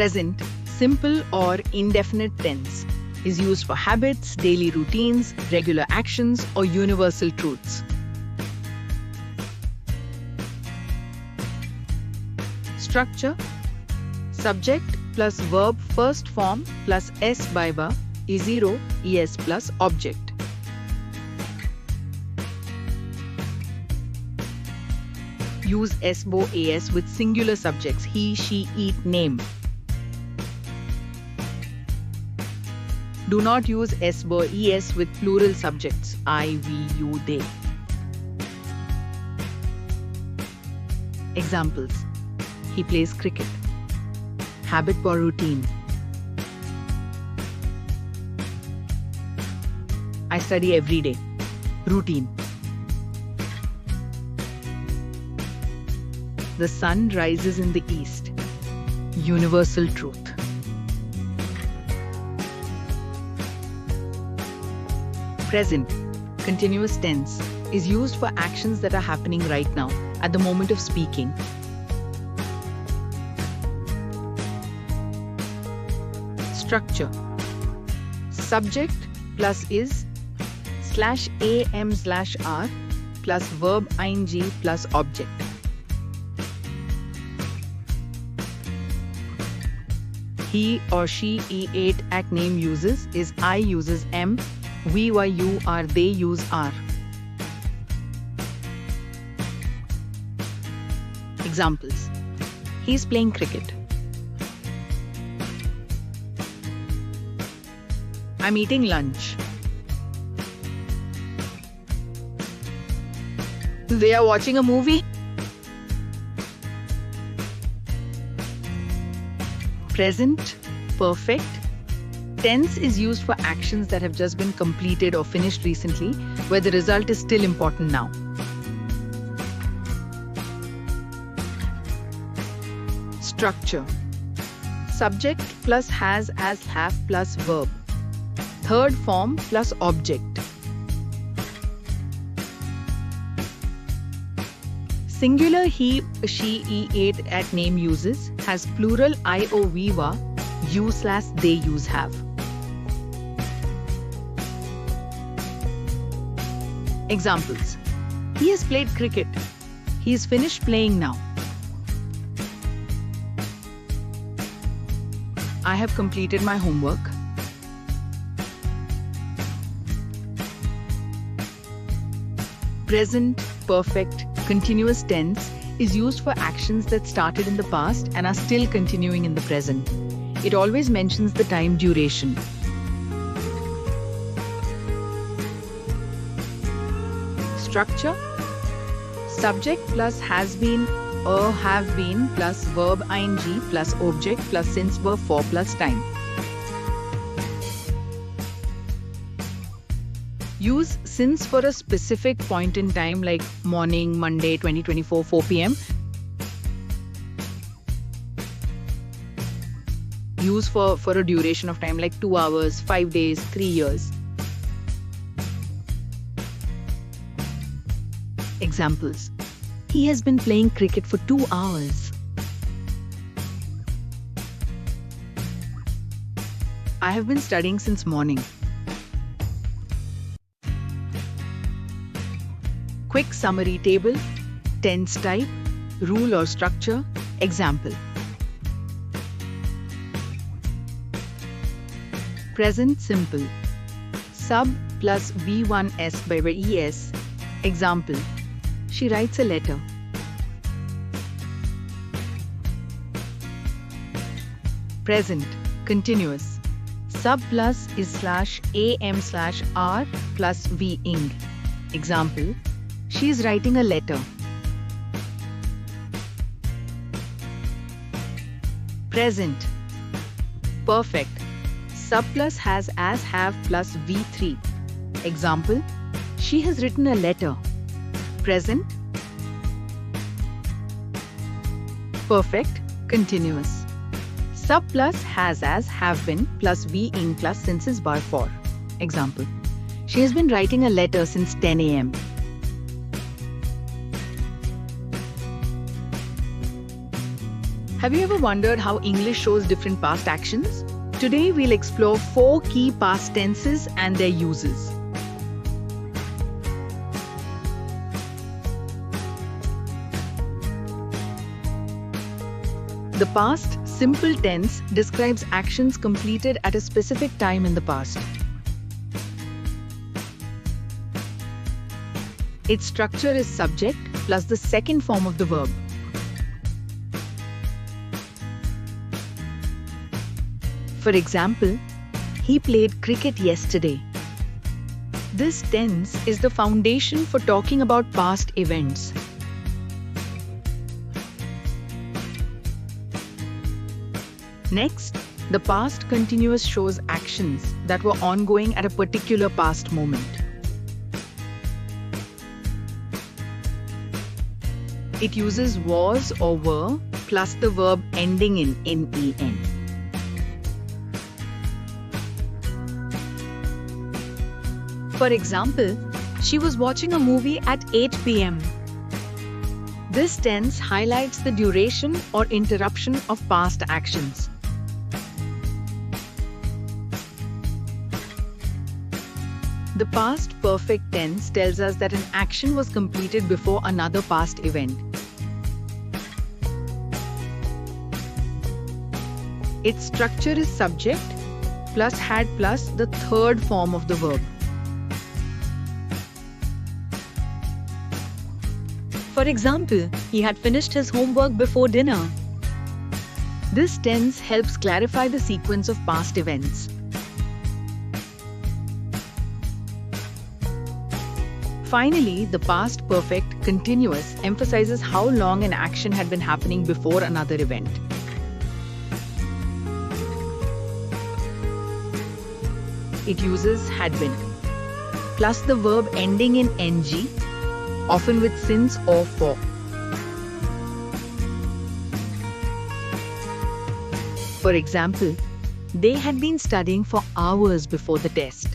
Present, simple or indefinite tense, is used for habits, daily routines, regular actions, or universal truths. Structure: subject plus verb first form plus s by ba is 0 es plus object. Use s bo as with singular subjects he, she, it, name. Do not use s bo es with plural subjects I, we, you, they. Examples: he plays cricket. Habit or routine: I study every day. Routine: the sun rises in the east. Universal truth. Present, continuous tense, is used for actions that are happening right now, at the moment of speaking. Structure: subject plus is /am/r plus verb ing plus object. He or she, ate, act, name uses is I uses am, we, you, are, they use are. Examples: he is playing cricket. I'm eating lunch. They are watching a movie. Present, perfect. Tense is used for actions that have just been completed or finished recently, where the result is still important now. Structure: subject plus has, as, have plus verb. Third form plus object. Singular he, she, ate, at, name uses has plural I, o, we, wa, you/they use have. Examples: he has played cricket. He is finished playing now. I have completed my homework. Present, perfect, continuous tense is used for actions that started in the past and are still continuing in the present. It always mentions the time duration. Structure: subject plus has been or have been plus verb ing plus object plus since verb for plus time. Use since for a specific point in time like morning, Monday, 2024, 4 p.m. Use for a duration of time like 2 hours, 5 days, 3 years. Examples: he has been playing cricket for 2 hours. I have been studying since morning. Quick summary table: tense type, rule or structure. Example: present simple, sub plus v1s by es. Example: she writes a letter. Present continuous, sub plus is /am/r plus v ing. Example: she is writing a letter. Present perfect, sub plus has, as, have plus v3. Example: she has written a letter. Present perfect continuous, sub plus has, as, have been plus v ing plus since is bar for. Example: she has been writing a letter since 10 a.m. Have you ever wondered how English shows different past actions? Today we'll explore 4 key past tenses and their uses. The past simple tense describes actions completed at a specific time in the past. Its structure is subject plus the second form of the verb. For example, he played cricket yesterday. This tense is the foundation for talking about past events. Next, the past continuous shows actions that were ongoing at a particular past moment. It uses was or were plus the verb ending in nen. For example, she was watching a movie at 8 p.m. This tense highlights the duration or interruption of past actions. The past perfect tense tells us that an action was completed before another past event. Its structure is subject plus had plus the third form of the verb. For example, he had finished his homework before dinner. This tense helps clarify the sequence of past events. Finally, the past perfect continuous emphasizes how long an action had been happening before another event. It uses had been plus the verb ending in ng, often with since or for. For example, they had been studying for hours before the test.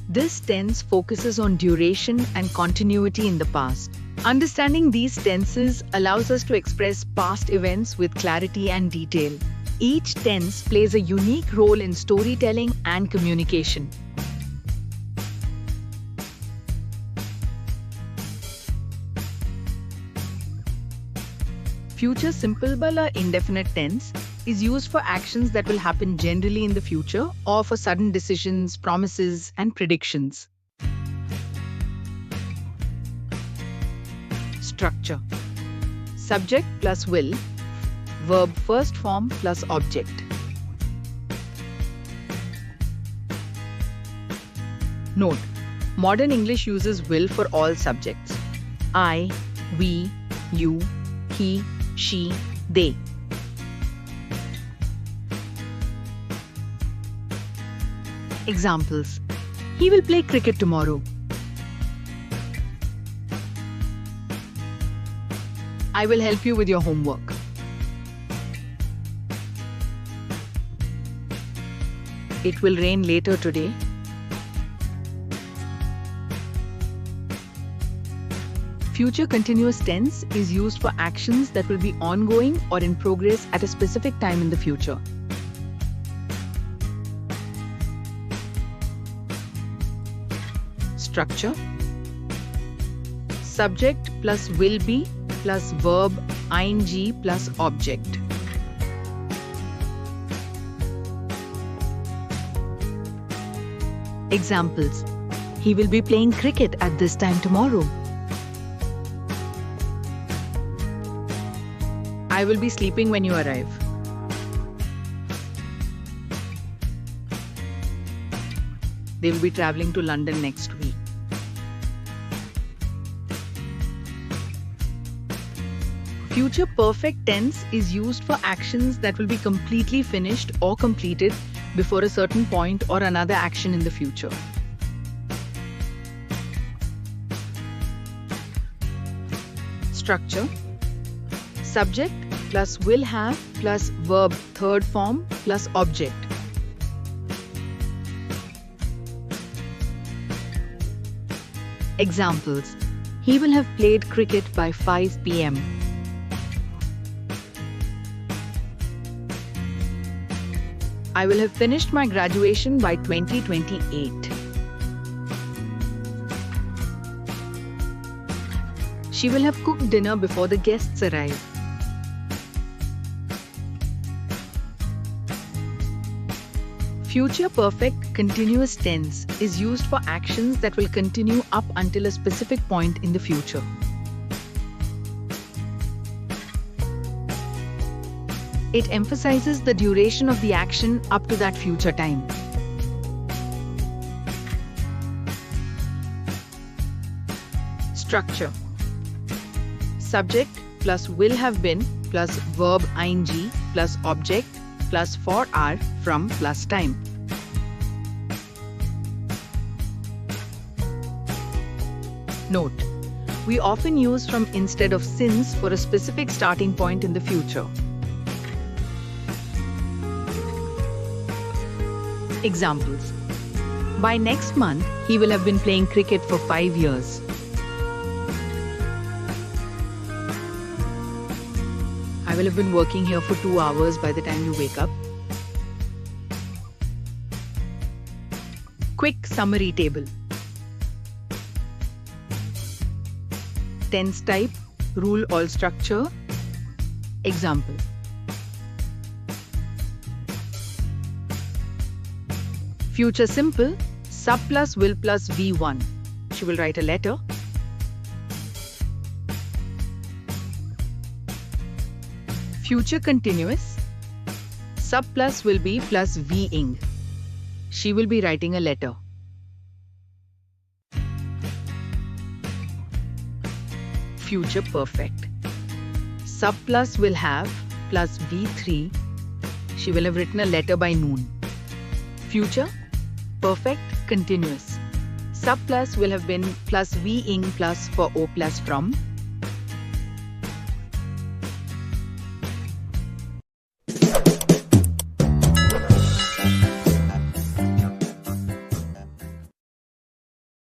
This tense focuses on duration and continuity in the past. Understanding these tenses allows us to express past events with clarity and detail. Each tense plays a unique role in storytelling and communication. Future simple or indefinite tense is used for actions that will happen generally in the future or for sudden decisions, promises, and predictions. Structure: subject plus will, verb first form plus object. Note: modern English uses will for all subjects. I, we, you, he, she, they. Examples: he will play cricket tomorrow. I will help you with your homework. It will rain later today. Future continuous tense is used for actions that will be ongoing or in progress at a specific time in the future. Structure: subject plus will be plus verb ing plus object. Examples: he will be playing cricket at this time tomorrow. I will be sleeping when you arrive. They will be traveling to London next week. Future perfect tense is used for actions that will be completely finished or completed before a certain point or another action in the future. Structure: subject plus will have plus verb third form plus object. Examples: he will have played cricket by 5 p.m. I will have finished my graduation by 2028. She will have cooked dinner before the guests arrive. Future perfect continuous tense is used for actions that will continue up until a specific point in the future. It emphasizes the duration of the action up to that future time. Structure. Subject plus will have been plus verb ing plus object plus for are from plus time. Note: we often use from instead of since for a specific starting point in the future. Examples: by next month, he will have been playing cricket for 5 years. I will have been working here for 2 hours by the time you wake up. Quick summary table. Tense type, rule all structure. Example: future simple, sub plus will plus V1. She will write a letter. Future continuous, sub plus will be plus V-ing. She will be writing a letter. Future perfect, sub plus will have plus V3. She will have written a letter by noon. Future perfect continuous, sub plus will have been plus V-ing plus for O plus from.